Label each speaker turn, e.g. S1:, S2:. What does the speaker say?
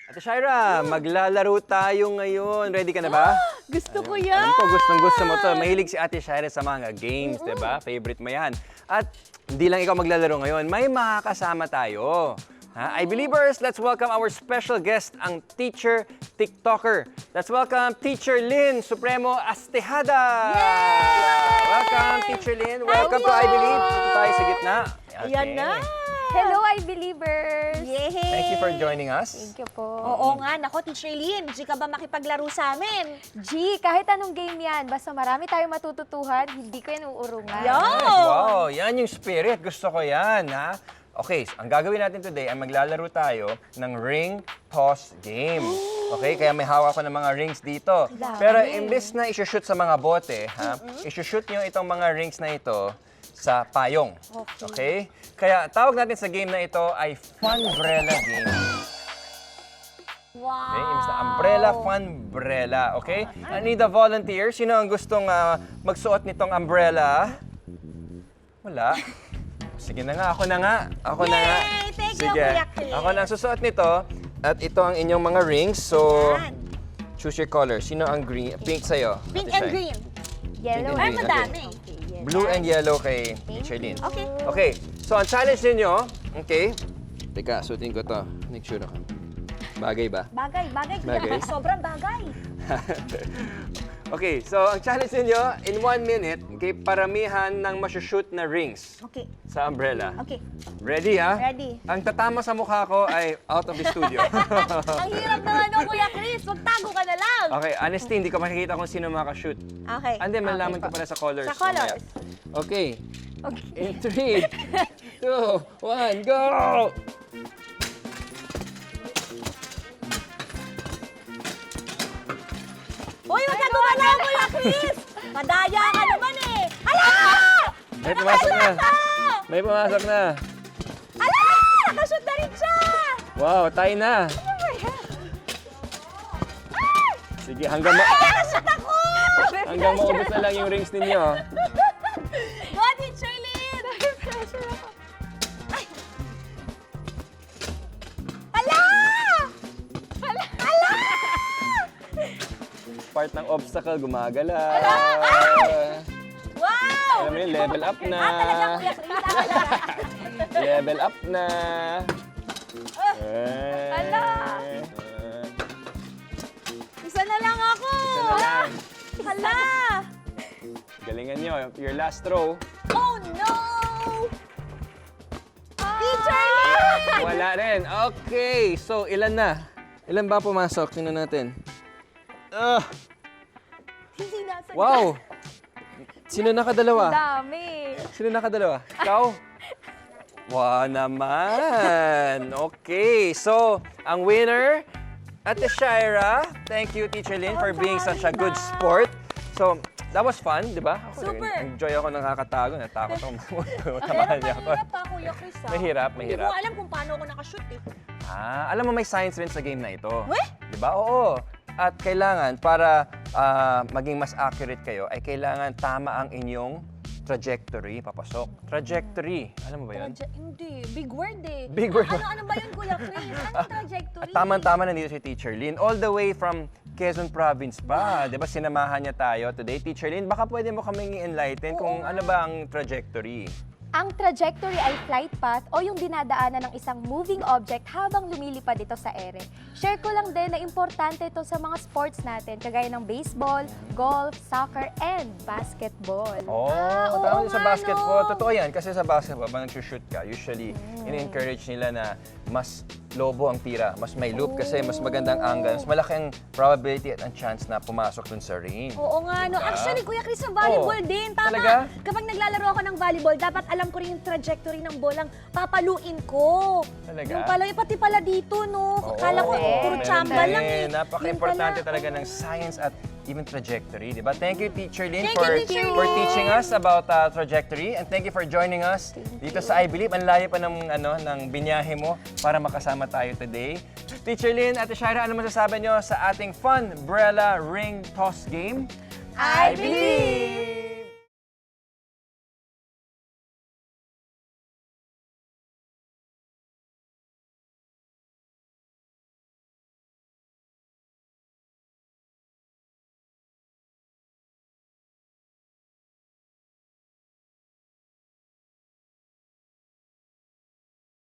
S1: Ate Shaira, maglalaro tayo ngayon. Ready ka na ba?
S2: Gusto ko yan!
S1: Alam ko, gustong-gusto mo to. Mahilig si Ate Shaira sa mga games, di ba? Favorite mo yan. At hindi lang ikaw maglalaro ngayon, may makakasama tayo. Ha? I-Believers, let's welcome our special guest, ang teacher TikToker. Let's welcome Teacher Lynn Supremo Astejada.
S2: Yay!
S1: Welcome, Teacher Lynn. Welcome to I-Believe. Dito tayo sa gitna.
S2: Ayan na!
S3: Hello, I-Believers!
S2: Yay!
S1: Thank you for joining us.
S3: Thank you po.
S2: Oo nga, nako, Teacher Lynn, di ka ba makipaglaro sa amin?
S3: G, kahit anong game yan, basta marami tayong matututuhan, hindi ko yan uurungan.
S2: Yo!
S1: Nice. Wow, yan yung spirit. Gusto ko yan, ha? Okay, ang gagawin natin today ay maglalaro tayo ng ring toss game. Okay, kaya may hawak ko ng mga rings dito. Pero imbes na isushoot sa mga bote, ha? Isushoot nyo itong mga rings na ito sa payong. Okay? Kaya tawag natin sa game na ito ay Funbrella game.
S2: Wow!
S1: Okay, imbes na umbrella, funbrella. Okay? I need a volunteer. Sino ang gustong magsuot nitong umbrella? Wala. Sige na nga, ako na nga. Ako na nga.
S2: Yay! Thank you,
S1: Sige.
S2: Kuya Chris.
S1: Ako na ang susuot nito. At ito ang inyong mga rings. So,
S2: Yan.
S1: choose your color. Sino ang green? Pink sa'yo.
S2: Pink
S1: Ate
S2: and
S1: Shai.
S2: green.
S3: Yellow.
S1: Pink
S2: Ay,
S1: and green.
S2: madami.
S1: Blue and yellow kay Teacher Lynn.
S2: Okay.
S1: Okay, so ang challenge ninyo, okay? Teka, suotin ko to. Make sure ako. Bagay ba?
S2: Bagay, bagay.
S1: Bagay.
S2: Sobrang bagay.
S1: Okay, so ang challenge ninyo, in 1 minute, okay, paramihan ng masushoot na rings
S2: Okay.
S1: sa umbrella.
S2: Okay.
S1: Ready, ha?
S2: Ready.
S1: Ang tatama sa mukha ko ay out of the studio.
S2: Ang hirap naman no, Kuya Chris. Magtago ka na lang.
S1: Okay, honestly, hindi ko makikita kung sino makashoot.
S2: Okay.
S1: Ande, malalaman ko pala sa colors.
S2: Sa colors.
S1: mamaya. Okay,
S3: Okay.
S1: in 3, 2, 1, go!
S2: Uy, wag ka gumalaw, Kuya Chris! Madaya ka naman eh! Ala!
S1: May pumasok na. May pumasok na.
S2: Ala! Nakashoot na rin siya!
S1: Wow, tie na. Sige, hanggang
S2: Nakashoot ako!
S1: hanggang maubos na lang yung rings ninyo.
S2: Go, Teacher Lynn! Ay! Ala! Ala!
S1: Part ng obstacle, gumagala.
S2: Wow!
S1: Alam mo yun, level up na.
S2: Talaga, Kuya Chris. Talaga.
S1: Level up na.
S3: Ala!
S2: Isa na lang ako!
S1: lang.
S2: Hala!
S1: Galingan nyo, your last throw.
S2: Oh no! Teacher Lynn!
S1: Wala rin. Okay, so ilan na? Ilan ba pumasok? Tingnan natin.
S2: Hindi nasa
S1: Wow! Sino nakadalawa?
S3: Dami.
S1: Sino nakadalawa? Ikaw? Wow naman! Okay, so ang winner, Ate Shaira. Thank you, Teacher Lynn, for being such a good sport. So, that was fun, di ba? Ako,
S2: Super.
S1: Enjoy ako nakakatago. Natakot ako. Tamahan niya ako.
S2: Mahirap pa, Kuya Chris.
S1: Mahirap,
S2: Hindi
S1: mahirap.
S2: ko alam kung paano ako nakashoot eh.
S1: Alam mo may science rin sa game na ito.
S2: Weh?
S1: Di ba? Oo. At kailangan, para maging mas accurate kayo, ay kailangan tama ang inyong trajectory, papasok. Trajectory. Alam mo ba yun?
S2: Hindi. Big word eh.
S1: Big word.
S2: Ano ba yun, Kuya Chris? Anong trajectory?
S1: At tama-tama nandito si Teacher Lynn. All the way from Quezon Province pa. Di ba sinamahan niya tayo today? Teacher Lynn, baka pwede mo kaming i-enlighten kung ano ba ang trajectory.
S3: Ang trajectory ay flight path o yung dinadaanan ng isang moving object habang lumilipad ito sa ere. Share ko lang din na importante ito sa mga sports natin, kagaya ng baseball, golf, soccer, and basketball.
S1: Oh,
S2: oo
S1: tama din sa
S2: nga,
S1: basketball.
S2: no?
S1: Totoo yan. Kasi sa basketball, pag nag-shoot ka, usually, in-encourage nila na mas lobo ang tira, mas may loop kasi mas magandang angle, mas malaking probability at ang chance na pumasok dun sa ring.
S2: Oo nga, no. Actually, Kuya Chris, sa volleyball
S1: Oo.
S2: din. Tama.
S1: Talaga?
S2: Kapag naglalaro ako ng volleyball, dapat alam ko rin yung trajectory ng bolang papaluin ko.
S1: Talaga?
S2: Yung pala, pati pala dito, no. Akala ko puro
S1: meron
S2: chamba
S1: din.
S2: lang eh.
S1: Napaka-importante
S2: Yun pala,
S1: talaga
S2: oo.
S1: ng science at even trajectory, di ba? Thank you, Teacher Lynn,
S2: Thank
S1: for,
S2: you, Teacher
S1: for
S2: Lynn.
S1: teaching us about trajectory. And thank you for joining us dito sa I Believe. Ang layo pa ng binyahe mo para makasama tayo today. Teacher Lynn, Ate Shaira, ano masasabi nyo sa ating Funbrella Ring Toss Game?
S2: I believe!